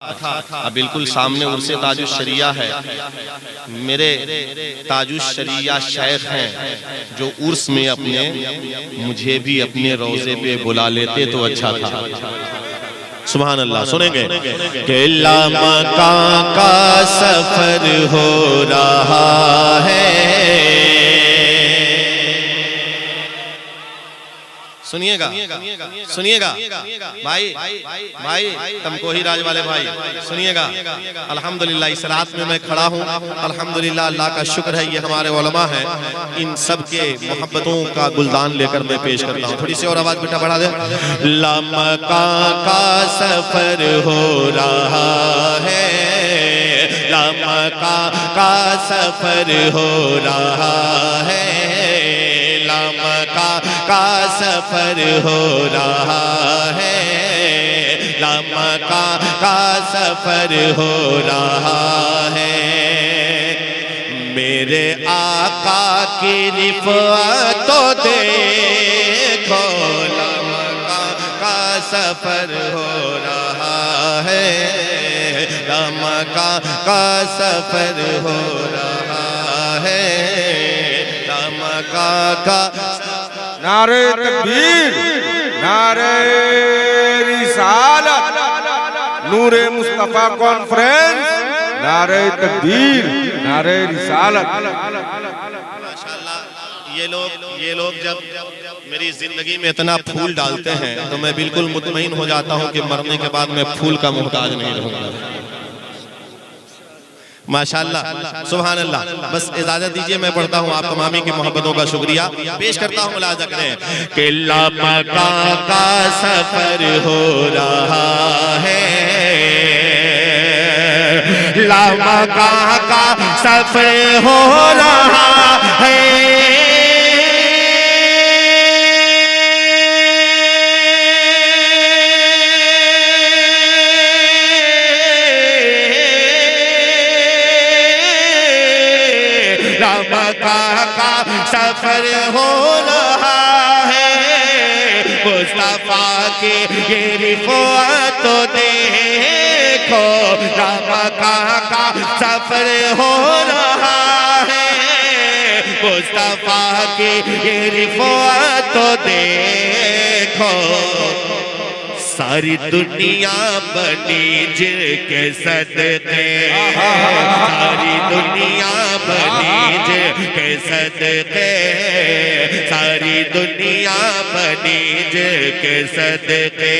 अब बिल्कुल सामने उनसे ताजुश शरिया है, मेरे ताजुश शरिया शेख हैं जो उर्स में अपने मुझे भी अपने रोजे पे बुला लेते तो अच्छा था। सुभान अल्लाह। सुनेंगे कि लामका का सफर हो रहा है। सुनिएगा सुनिएगा भाई भाई तमकोही राज वाले भाई सुनिएगा। अल्हम्दुलिल्लाह इस रात में मैं खड़ा हूँ, अल्हम्दुलिल्लाह अल्लाह का शुक्र है, ये हमारे उलमा हैं, इन सब के मोहब्बतों का गुलदान लेकर मैं पेश करता हूँ। थोड़ी सी और आवाज बेटा बढ़ा दे। लामका का सफर हो रहा है, लामका का सफर हो रहा है, लामका का सफर हो रहा है, लामका का सफर हो रहा है। मेरे आका की रिफ़अत तो देखो, लामका का सफर हो रहा है, लामका का सफर हो रहा है, लामका का। नारे तकबीर, नारे रिसालत, नूरे मुस्तफा कॉन्फ्रेंस, नारे तकबीर, नारे रिसालत। माशाअल्लाह ये लोग जब मेरी जिंदगी में इतना फूल डालते हैं तो मैं बिल्कुल मुतमईन हो जाता हूँ कि मरने के बाद मैं फूल का मोहताज नहीं रहूंगा। माशाअल्लाह सुभान अल्लाह। बस इजाजत दीजिए मैं पढ़ता हूँ, आप तमामी की मोहब्बतों का शुक्रिया पेश करता हूँ। मुलाजा करें कि लामका का सफर हो रहा है, लामका का सफर हो रहा है, लामका का सफर हो रहा है। मुस्तफा के ये रिफ़अत तो देखो, लामका का सफर हो रहा है, मुस्तफा के ये रिफ़अत तो देखो। सारी दुनिया बनी जिनके सदके, सारी दुनिया बनी जिनके सदके, सारी दुनिया बनी जिनके सदके।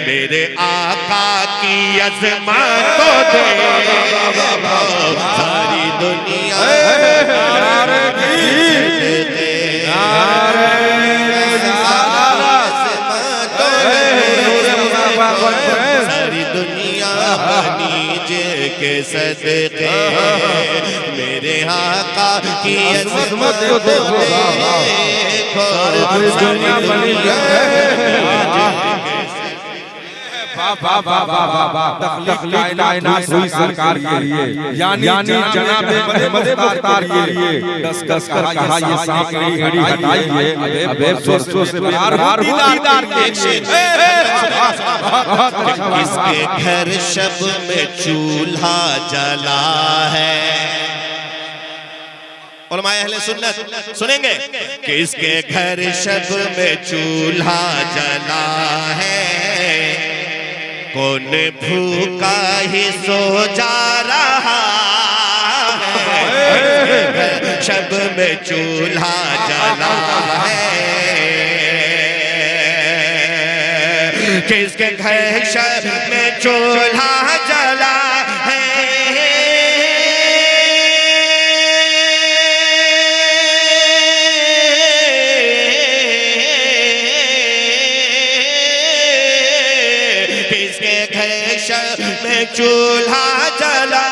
मेरे आका की अज़मत तो देखो, सारी दुनिया सारी दुनिया बनी के सदके, मेरे आका की अज़मत को देखो, सारी दुनिया बनी तख्लीक कायनात हुई सरकार के लिए, यानी जनाबे अहमद मुख्तार के लिए। कस कर कहा ये सांप की घड़ी हटाइए, अबे सोचो से प्यार दीदार के। किसके घर शब में चूल्हा जला है, उलमाए अहले सुन्नत सुनेंगे। किसके घर शब में चूल्हा जला है, कौन भूखा ही सो जा रहा है, शब में चूल्हा जला है, किसके घर शब में चूल्हा जला है। में चूल्हा जला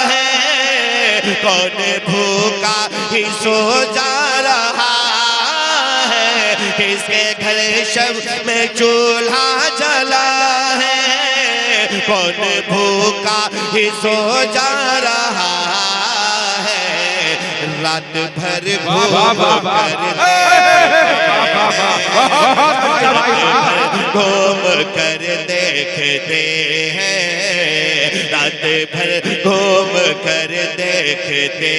है, कौन भूखा ही सो जा रहा है, किसके घर शब में चूल्हा जला है, कौन भूखा ही सो जा रहा है। रात भर घूम कर देखते हैं, रात भर घूम कर देखते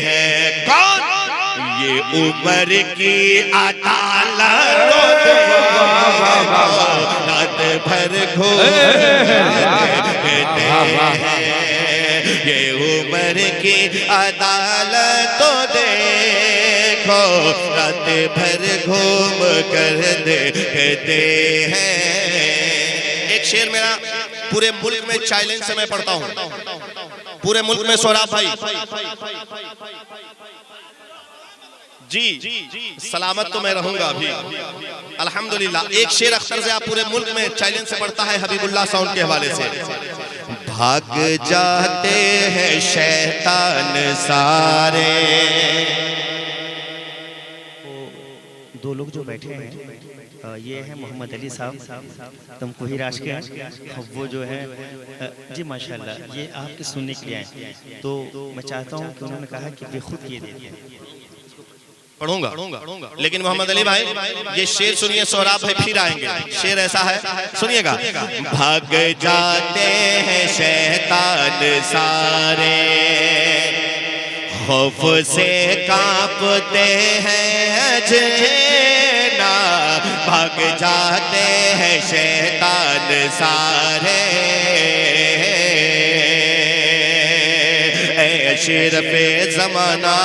हैं। कौन? ये उम्र की अदालत, रात भर घूम देखते हैं। ये उम्र की अदालत तो देखो, रात भर घूम कर देखते हैं। एक शेर मेरा पूरे मुल्क में चैलेंज से मैं पढ़ता हूँ, पूरे मुल्क में सोहराब भाई जी सलामत तो मैं रहूंगा अभी अल्हम्दुलिल्लाह। एक शेर अख्तर से आप पूरे मुल्क में चैलेंज से पढ़ता है हबीबुल्लाह साउंड के हवाले से। भाग जाते हैं शैतान सारे। दो लोग जो बैठे हैं ये है मोहम्मद अली साहब, तुमको ही राश के हैं, वो जो है जी माशाल्लाह ये आपके सुनने के लिए आए। तो मैं चाहता हूँ कि उन्होंने कहा कि वे खुद ये देते हैं। पढ़ूंगा लेकिन मोहम्मद अली भाई ये शेर सुनिए, सोहराब भाई फिर आएंगे। शेर ऐसा है, सुनिएगा। भाग जाते हैं शैतान सारे, खौफ से कांपते हैं जना, भाग जाते हैं शैतान सारे। अशरफे ज़माना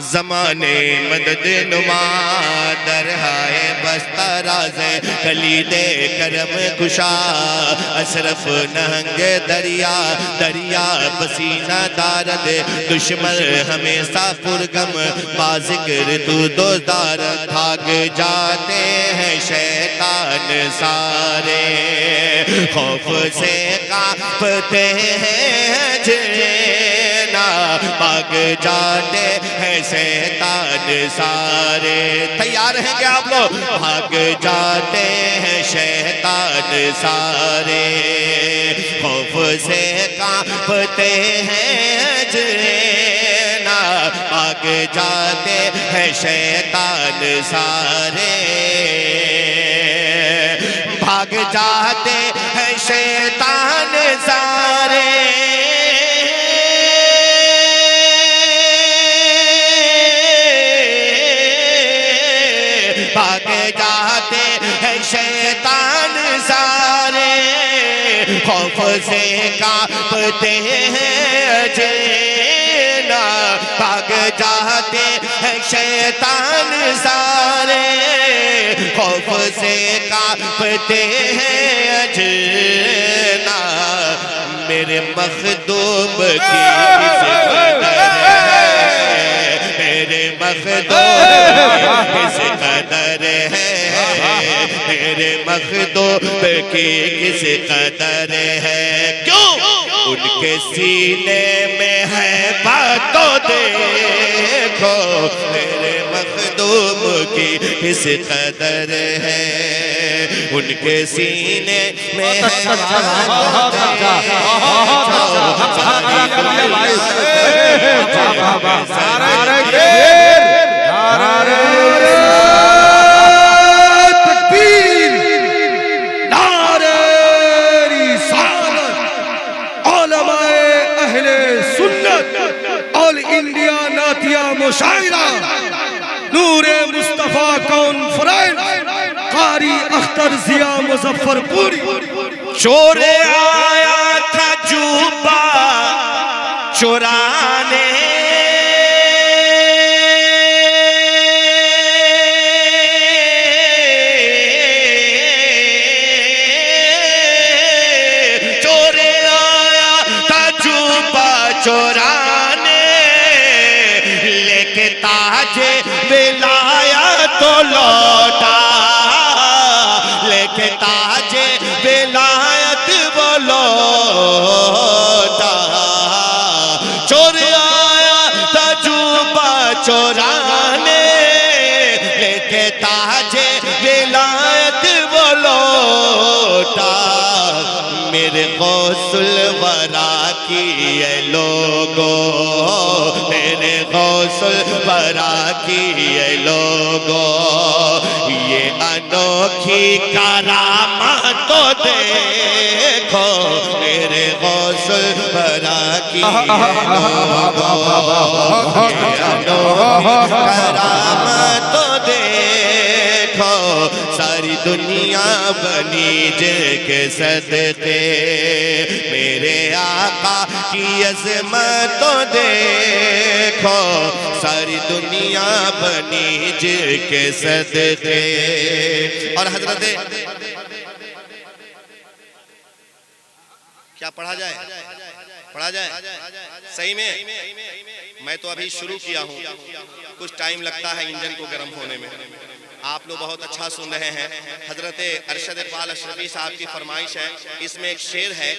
ज़माने मदद नुमा, दरहाए बस्तराज़ कलीदे करम कुशा, अशरफ नहंग दरिया दरिया पसीना दारद, दुश्मन हमेशा पुरगम बाज़िक्र तू दोस्तार। भाग जाते हैं शैतान सारे, खौफ से कांपते हैं जना, भाग जाते हैं शैतान सारे। तैयार हैं क्या आप लोग? भाग जाते हैं शैतान सारे, खौफ से कांपते हैं जना, भाग जाते हैं शैतान सारे, भाग जाते हैं शैतान सारे। भाग जाते हैं शैतान सारे, खौफ से कांपते हैं जना, भाग जाते हैं शैतान सारे, खौफ से कांपते हैं जना। मेरे मखदूम की मेरे मखदूम किस कदर है, मेरे मखदूम की किस कदर है। क्यों? उनके सीने में है बातों देखो, मेरे मखदूम की किस कदर है, उनके सीने में है इंडिया नातिया मुशायरा नूरे मुस्तफा कॉन्फ्रेंस कारी अख्तर जिया मुजफ्फरपुरी। चोर आया था जुबा चुराने, चोर आया था जुबा चुराने, लेके ताजे बिलाया तो लौटा, लेके ताजे विलायत वो लौटा। चोर आया था जुबा चुराने, लेके ताजे विलायत वो लौटा। मेरे गौसुल वरा की ये लोगो, मेरे गौसुल वरा की ये लोगो, ये अनोखी करामत तो देखो, मेरे गौसुल वरा की ये लोगो, ये अनोखी करामत तो देखो, सारी दुनिया बनी जिनके सदके, मेरे आका की अज़मत तो देखो, सारी दुनिया बनी जिनके सदके। और हजरत क्या पढ़ा जाए, पढ़ा जाए सही में? मैं तो अभी शुरू किया हूँ, कुछ टाइम लगता है इंजन को गर्म होने में। आप लोग बहुत अच्छा सुन रहे हैं। हजरत अरशद इकबाल अशरफी साहब की फरमाइश है, इसमें एक शेर है,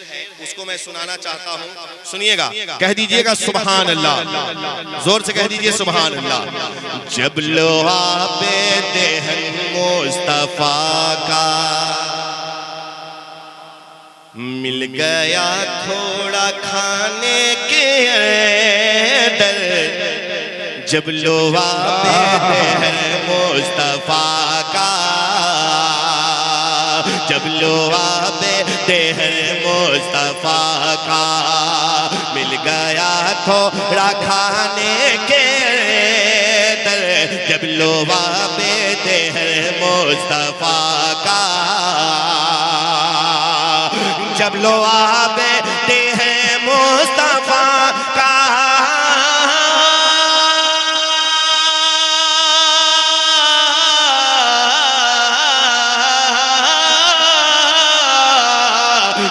उसको मैं सुनाना चाहता हूँ, सुनिएगा। कह दीजिएगा सुभान अल्लाह, जोर से कह दीजिए सुभान अल्लाह। जब लोहा पे देहन मुस्तफा का मिल गया थोड़ा खाने के दर, जब लोहा पे है मुस्तफा का, जब लोहा पे है मुस्तफा का, मिल गया थोड़ा खाने के दर, जब लोहा पे है मुस्तफा का, जब लोहा पे है मुस्तफा का,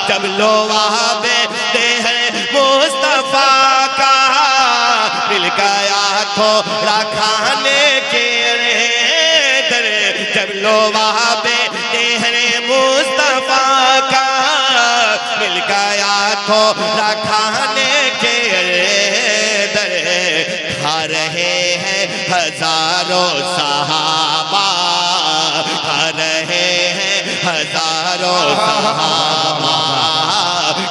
जब लोहा पे है मुस्तफा का, मिल गया थोड़ा खाने के दर, जब लोहा पे है मुस्तफा का, मिल गया थोड़ा खाने के दर, खा रहे हैं हजारों सहाबा, खा रहे हैं हजारों सहाबा,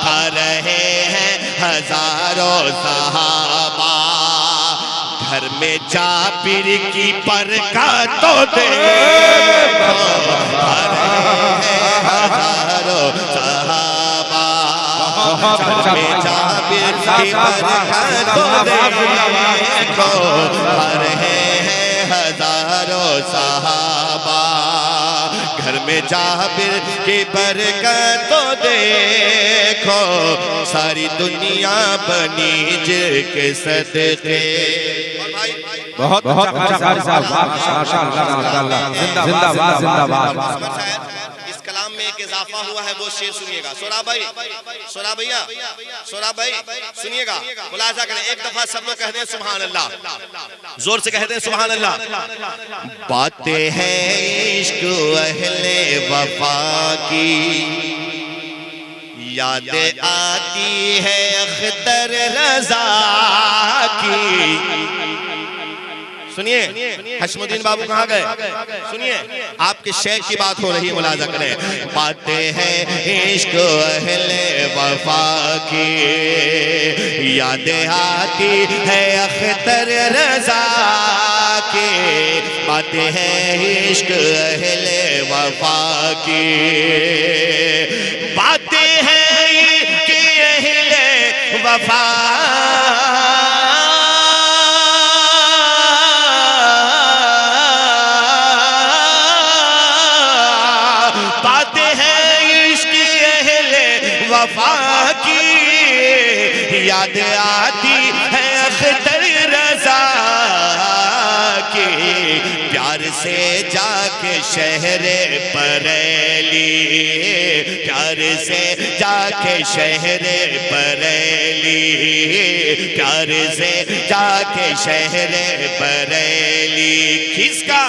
खा रहे हैं हजारों सहाबा, घर में जाबिर की बरकत तो देखो, खा रहे हैं हजारों सहाबा, घर में जाबिर की बरकत तो देखो, खा रहे हैं हजारों सहाबा, घर में जाबिर की बरकत तो देखो, सारी दुनिया बनी जिनके सदके। बहुत बहुत अच्छा कारी साहब, माशाअल्लाह माशाअल्लाह, जिंदाबाद जिंदाबाद। इस कलाम में एक इजाफा हुआ है, वो शेर सुनिएगा। सोरा भाई, सोरा भैया, सोरा भाई सुनिएगा, मुलाजा करें। एक दफा सब लोग कहते हैं सुभान अल्लाह, जोर से कहते हैं सुभान अल्लाह। बातें हैं इश्क अहले वफा की, यादें आती है अख्तर रजा की। सुनिए हशमुद्दीन बाबू कहाँ गए, सुनिए आपके शेख की बात हो रही है, मुलाजा करें। बातें हैं इश्क अहले वफा की, यादें आती है अख्तर रजा की, बातें हैं इश्क अहले वफा की, बातें हैं कि अहले वफा, वफा की, याद आती है अख्तर रजा की, प्यार से जाके शहरे बरेली, प्यार से जाके शहरे बरेली, प्यार से जाके शहरे बरेली। किसका?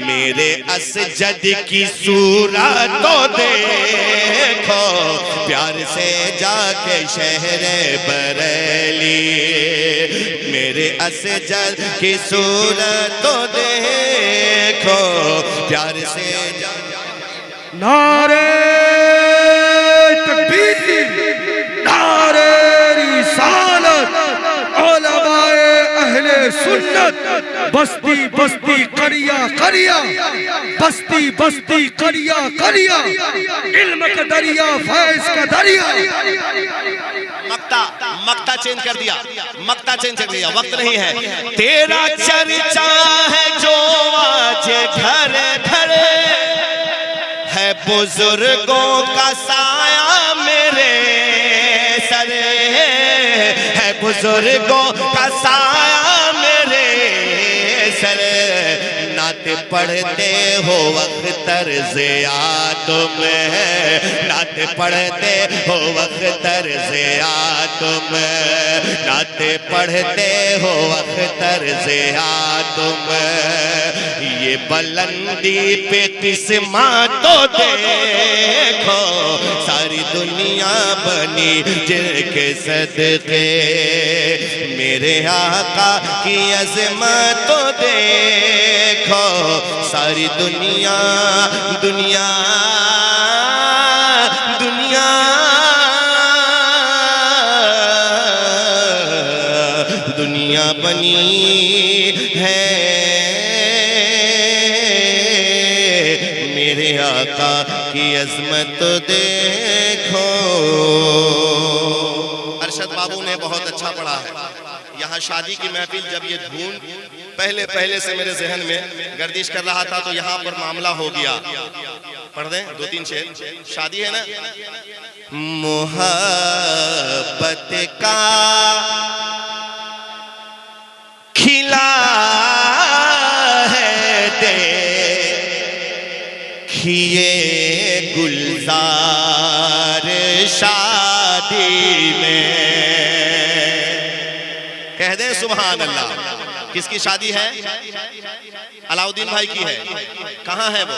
मेरे असजद की सूरत तो देखो, प्यार से जाके शहरे बरेली, मेरे असजद की सूरत तो देखो, प्यार से नारे तकबीर। सुन्नत, बस्ती बस्ती करिया करिया, बस्ती बस्ती करिया करिया, इल्म का दरिया फैज का दरिया। मक्ता चेंज कर दिया, मक्ता चेंज कर दिया, वक्त नहीं है। तेरा चर्चा है जो आज घर घर है, बुजुर्गों का साया मेरे सर है, बुजुर्गों का साया मेरे सर। नाते पढ़ते हो अख्तर ज़िया तुम, नाते पढ़ते हो अख्तर ज़िया तुम, नाते पढ़ते हो अख्तर ज़िया तुम। ये बुलंदी पे किस्मा तो देखो, सारी दुनिया बनी जिनके सदके। मेरे आका की अज़मत तो देखो, सारी दुनिया दुनिया दुनिया दुनिया बनी है मेरे आका की अज़मत तो देखो। अरशद बाबू ने बहुत अच्छा पढ़ा है। यहाँ शादी की महफिल, जब ये धुन पहले से मेरे जहन में गर्दिश कर रहा था, तो यहाँ पर मामला हो गया। पढ़ दें 2-3 शेर। शादी है ना, मोहब्बत का खिला है देखिए गुलजार शादी में। कह दे सुभान अल्लाह। किसकी शादी है? अलाउद्दीन भाई की है। कहाँ है वो?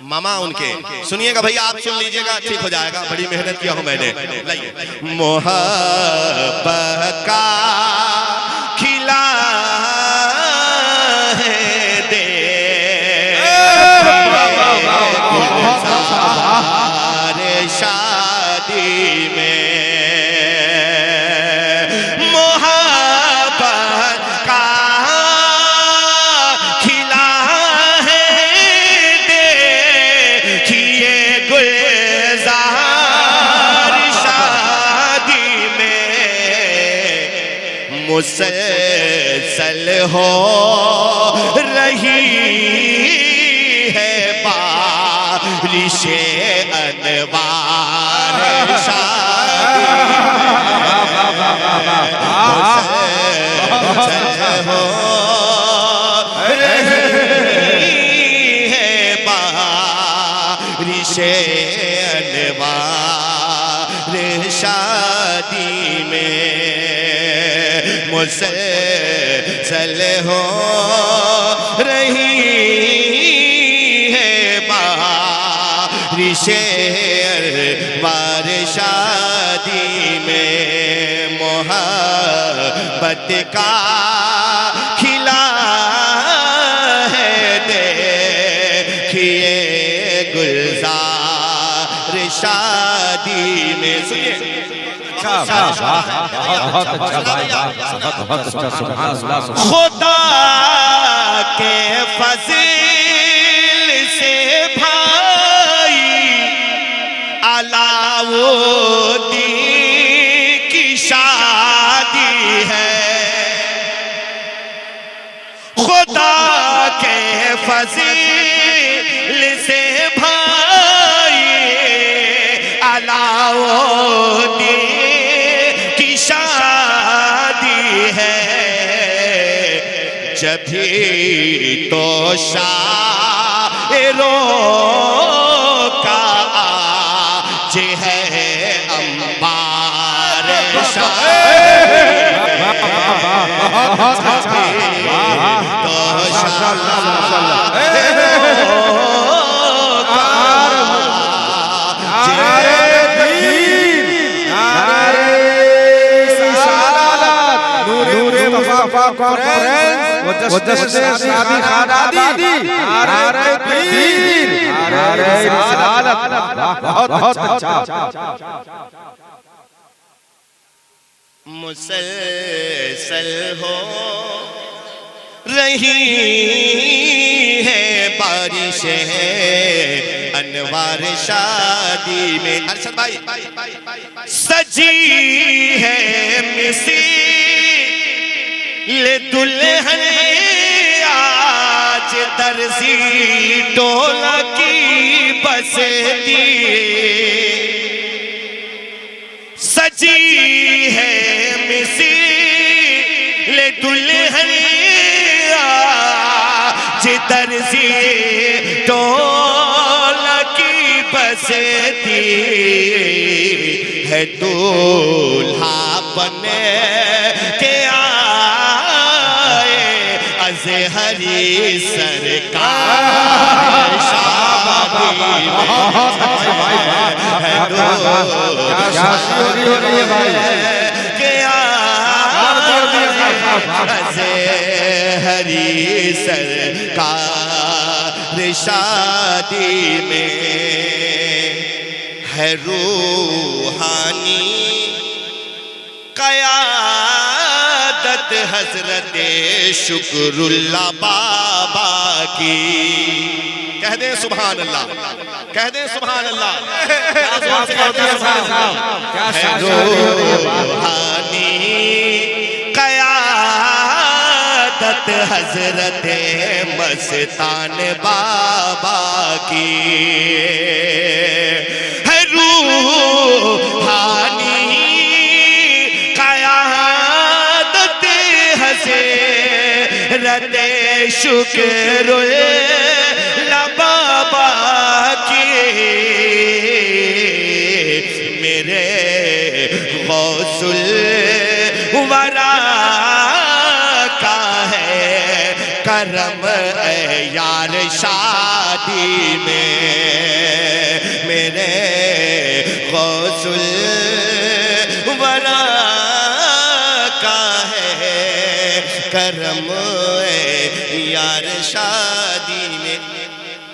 मामा उनके। सुनिएगा भैया, आप सुन लीजिएगा, ठीक हो जाएगा। बड़ी मेहनत किया हूं मैंने। लाइए। मोहब्बत का खिला है दे शादी में, मुसलसल हो रही है बारिशे अनवार शादी, मुसलसल हो रही है बारिशे अनवार शादी में। मुसलसल हो रही है बारिशे अनवार शादी में। मोहब्बत का खिला है देखिए गुलजार शादी में। सुनिए बहुत अच्छा भाई, बहुत अच्छा, सुभान अल्लाह। खुदा के फज़िल से भाई अलाउद्दीन की शादी है। खुदा के फज़िल से भाई अलाउद्दीन जब भी तो शायरों का आज है अंबार शादी खादादी बहुत अच्छा। मुसलसल हो रही है बारिशें अनवार शादी में। अरशद भाई सजी है मिसील दुल्हन आज दर्जी टोला की बसती, सजी है मिसील दुल्हन आज दर्जी टोला की बसती है। दूल्हा बने के आए अज़हरी सरकार शादी में है। दूल्हा अज़हरी सरकार शादी में है। रूहानी क़यादत हज़रत शुक्रुल्लाह बाबा की। कह दे सुभान अल्लाह, कह दे सुभान अल्लाह। रूहानी क़यादत हज़रत मस्तान बाबा की है। रूहानी क़यादत हज़रत शुक्रुल्लाह बाबा की। मेरे गौसुल वरा का है करम यार शादी में। मेरे गौसुल वरा का है करम यार शादी में।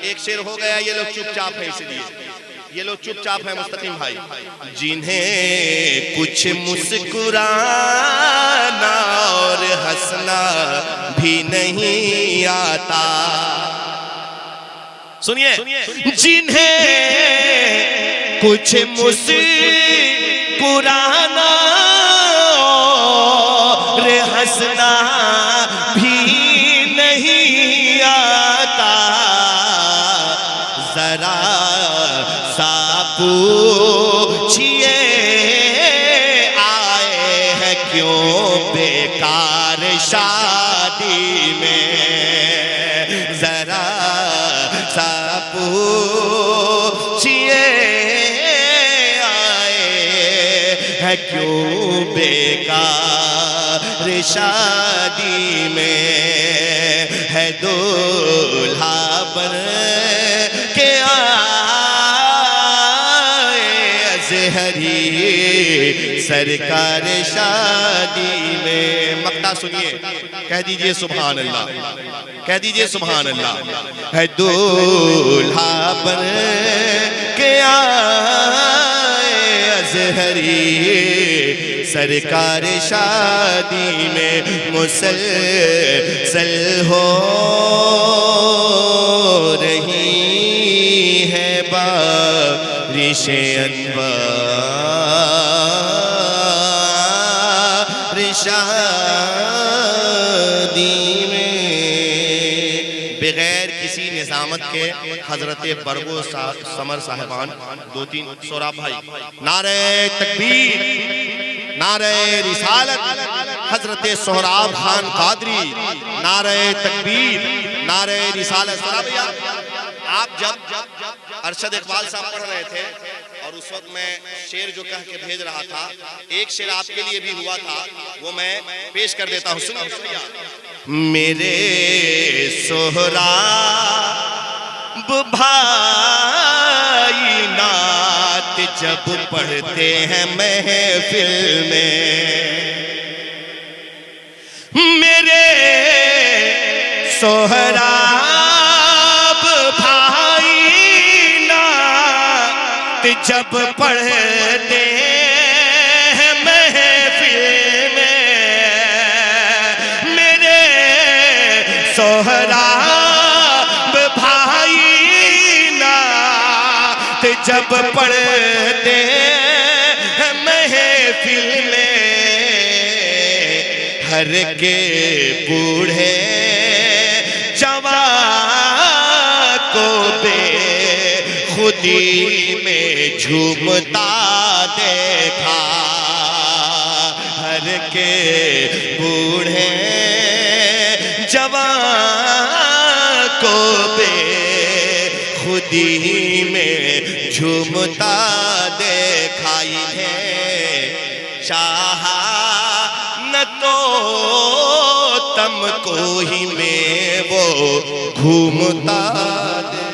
एक शेर हो गया, ये लोग चुपचाप है इसलिए, ये लोग चुपचाप है मुस्तकीम भाई। जिन्हें कुछ मुस्कुराना और हंसना भी नहीं आता, सुनिए, जिन्हें कुछ मुस्कुराना और हंसना भी नहीं आता, जरा सा पूछिए आए हैं क्यों बेकार शादी में। जरा सा पूछिए आए हैं क्यों बेकार शादी में है। दूल्हा बन के अज़हरी सरकार शादी में। मक्ता सुनिए, कह दीजिए सुभान अल्लाह, कह दीजिए सुभान अल्लाह। है दूल्हा बन के आए अज़हरी सरकार शादी में। मुसलसल हो रही है बारिशें अनवार शादी में। बगैर किसी निजामत के हजरत बरगो समर साहिबान दो तीन सोरा भाई नारे तकबीर नारे रिसालत हजरत सोहराब खान कादरी नारे तकबीर नारे रिसालत। आप जब अरशद इकबाल साहब पढ़ रहे थे और उस वक्त मैं शेर जो कह के भेज रहा था, एक शेर आपके लिए भी हुआ था, वो मैं पेश कर देता हूँ, सुनिए। मेरे सोहराब भाई नात जब पढ़ते हैं महफिल में, मेरे सोहराब भाई नात जब पढ़ते हैं महफिल सोहराब भाई नात जब पढ़ते हैं महफिल में, हर के बूढ़े जवान को बेखुदी में झूमता देखा, हर के बूढ़े जवान को बेखुदी में झूमता देखाई है, चाहा न तो तम को ही में वो घूमता दे।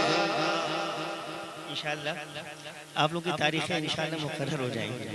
इंशाअल्लाह आप लोग की तारीखें इंशाअल्लाह मुकर्रर हो जाएंगी।